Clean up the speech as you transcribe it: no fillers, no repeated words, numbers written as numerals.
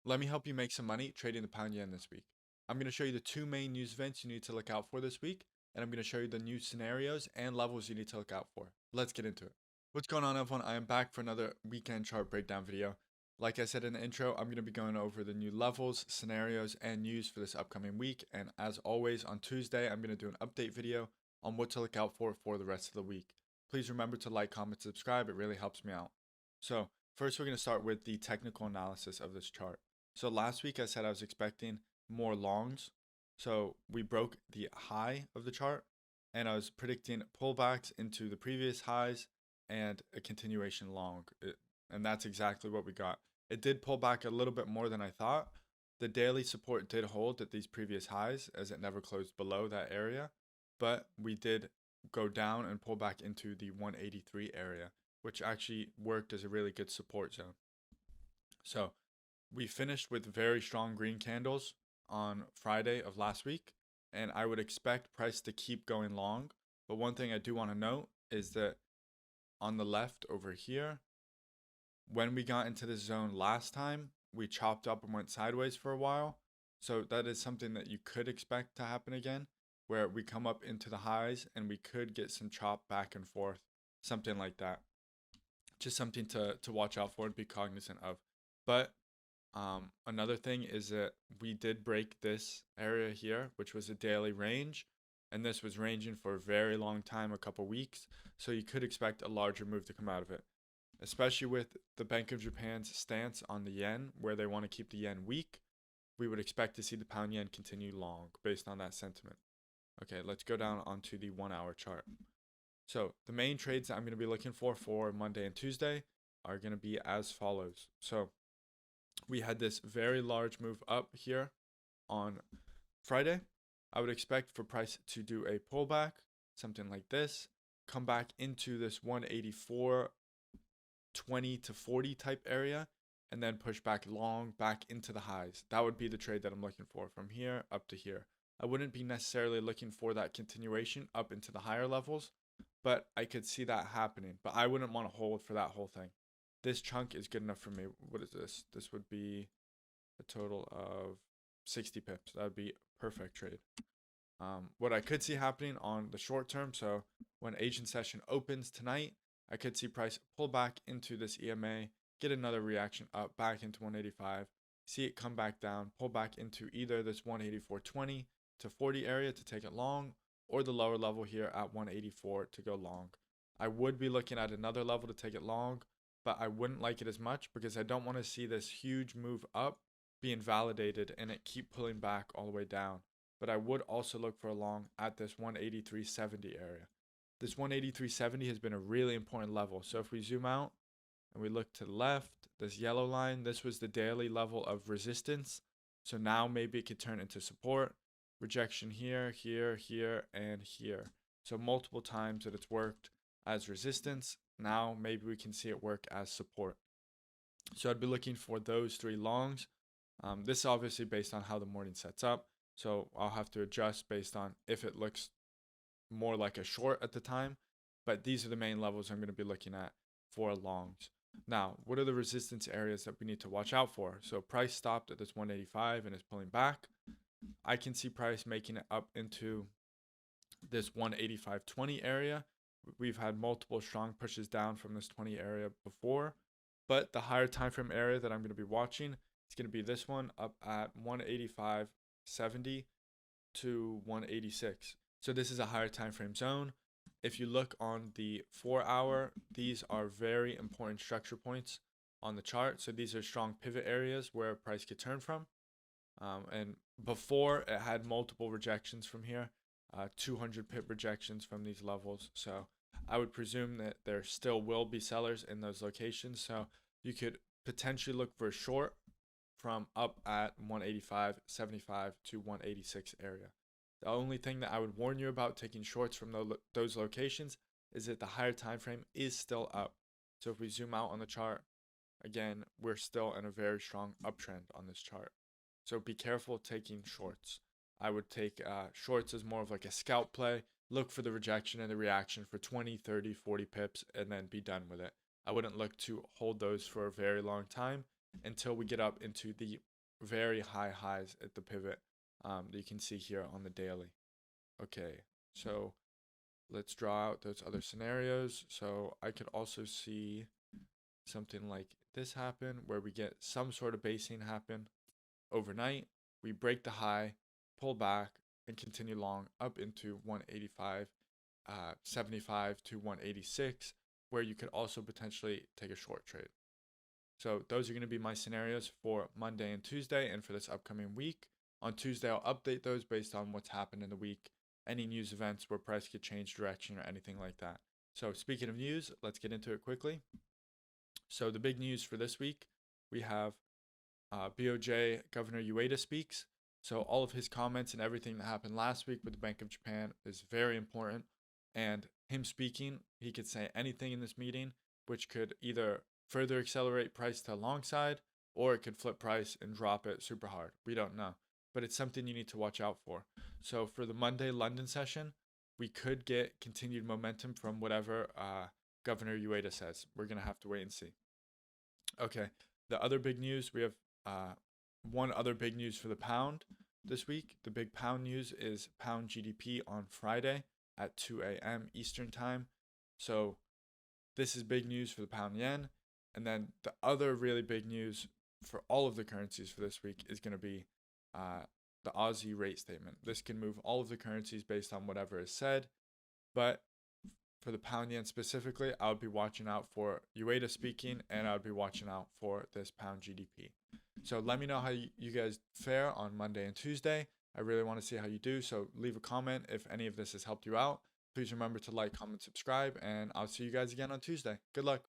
Let me help you make some money trading the pound yen this week. I'm going to show you the two main news events you need to look out for this week, and I'm going to show you the new scenarios and levels you need to look out for. Let's get into it. What's going on, everyone? I am back for another weekend chart breakdown video. Like I said in the intro, I'm going to be going over the new levels, scenarios, and news for this upcoming week. And as always, on Tuesday, I'm going to do an update video on what to look out for the rest of the week. Please remember to like, comment, subscribe. It really helps me out. So first, we're going to start with the technical analysis of this chart. So last week I said I was expecting more longs. So we broke the high of the chart and I was predicting pullbacks into the previous highs and a continuation long. And that's exactly what we got. It did pull back a little bit more than I thought. The daily support did hold at these previous highs as it never closed below that area. But we did go down and pull back into the 183 area, which actually worked as a really good support zone. So we finished with very strong green candles on Friday of last week, and I would expect price to keep going long. But one thing I do want to note is that on the left over here, when we got into this zone last time, we chopped up and went sideways for a while. So that is something that you could expect to happen again, where we come up into the highs and we could get some chop back and forth, something like that. Just something to watch out for and be cognizant of. But another thing is that we did break this area here, which was a daily range, and this was ranging for a very long time, a couple weeks. So you could expect a larger move to come out of it, especially with the Bank of Japan's stance on the yen, where they want to keep the yen weak. We would expect to see the pound yen continue long based on that sentiment. Okay, let's go down onto the 1 hour chart. So the main trades that I'm going to be looking for Monday and Tuesday are going to be as follows. So we had this very large move up here on Friday. I would expect for price to do a pullback, something like this, come back into this 184.20 to 40 type area, and then push back long back into the highs. That would be the trade that I'm looking for from here up to here. I wouldn't be necessarily looking for that continuation up into the higher levels, but I could see that happening. But I wouldn't want to hold for that whole thing. This chunk is good enough for me. What is this? This would be a total of 60 pips. That would be a perfect trade. What I could see happening on the short term, so when Asian session opens tonight, I could see price pull back into this EMA, get another reaction up back into 185, see it come back down, pull back into either this 184.20 to 40 area to take it long, or the lower level here at 184 to go long. I would be looking at another level to take it long, but I wouldn't like it as much because I don't want to see this huge move up being validated and it keep pulling back all the way down. But I would also look for a long at this 183.70 area. This 183.70 has been a really important level. So if we zoom out and we look to the left, this yellow line, this was the daily level of resistance. So now maybe it could turn into support, rejection here, here, here, and here. So multiple times that it's worked as resistance. Now maybe we can see it work as support. So I'd be looking for those three longs. This is obviously based on how the morning sets up. So I'll have to adjust based on if it looks more like a short at the time. But these are the main levels I'm going to be looking at for longs. Now, what are the resistance areas that we need to watch out for? So price stopped at this 185 and is pulling back. I can see price making it up into this 185.20 area. We've had multiple strong pushes down from this 20 area before, but the higher time frame area that I'm going to be watching is going to be this one up at 185.70 to 186. So this is a higher time frame zone. If you look on the 4 hour, these are very important structure points on the chart. So these are strong pivot areas where price could turn from. And before it had multiple rejections from here, 200 pip rejections from these levels. So I would presume that there still will be sellers in those locations. So you could potentially look for a short from up at 185.75 to 186 area. The only thing that I would warn you about taking shorts from those locations is that the higher time frame is still up. So if we zoom out on the chart, again, we're still in a very strong uptrend on this chart. So be careful taking shorts. I would take shorts as more of like a scalp play. Look for the rejection and the reaction for 20, 30, 40 pips and then be done with it. I wouldn't look to hold those for a very long time until we get up into the very high highs at the pivot that you can see here on the daily. Okay, so let's draw out those other scenarios. So I could also see something like this happen where we get some sort of basing happen overnight. We break the high, pull back, and continue long up into 185, 75 to 186, where you could also potentially take a short trade. So those are going to be my scenarios for Monday and Tuesday and for this upcoming week. On Tuesday, I'll update those based on what's happened in the week, any news events where price could change direction or anything like that. So speaking of news, let's get into it quickly. So the big news for this week, we have BOJ Governor Ueda speaks. So all of his comments and everything that happened last week with the Bank of Japan is very important. And him speaking, he could say anything in this meeting, which could either further accelerate price to long side, or it could flip price and drop it super hard. We don't know, but it's something you need to watch out for. So for the Monday London session, we could get continued momentum from whatever Governor Ueda says. We're going to have to wait and see. Okay, the other big news, we have one other big news for the pound this week. The big pound news is pound GDP on Friday at 2 a.m. Eastern time. So this is big news for the pound yen. And then the other really big news for all of the currencies for this week is going to be the Aussie rate statement. This can move all of the currencies based on whatever is said. But for the pound yen specifically, I would be watching out for Ueda speaking, and I would be watching out for this pound GDP. So let me know how you guys fare on Monday and Tuesday. I really want to see how you do. So leave a comment if any of this has helped you out. Please remember to like, comment, subscribe, and I'll see you guys again on Tuesday. Good luck.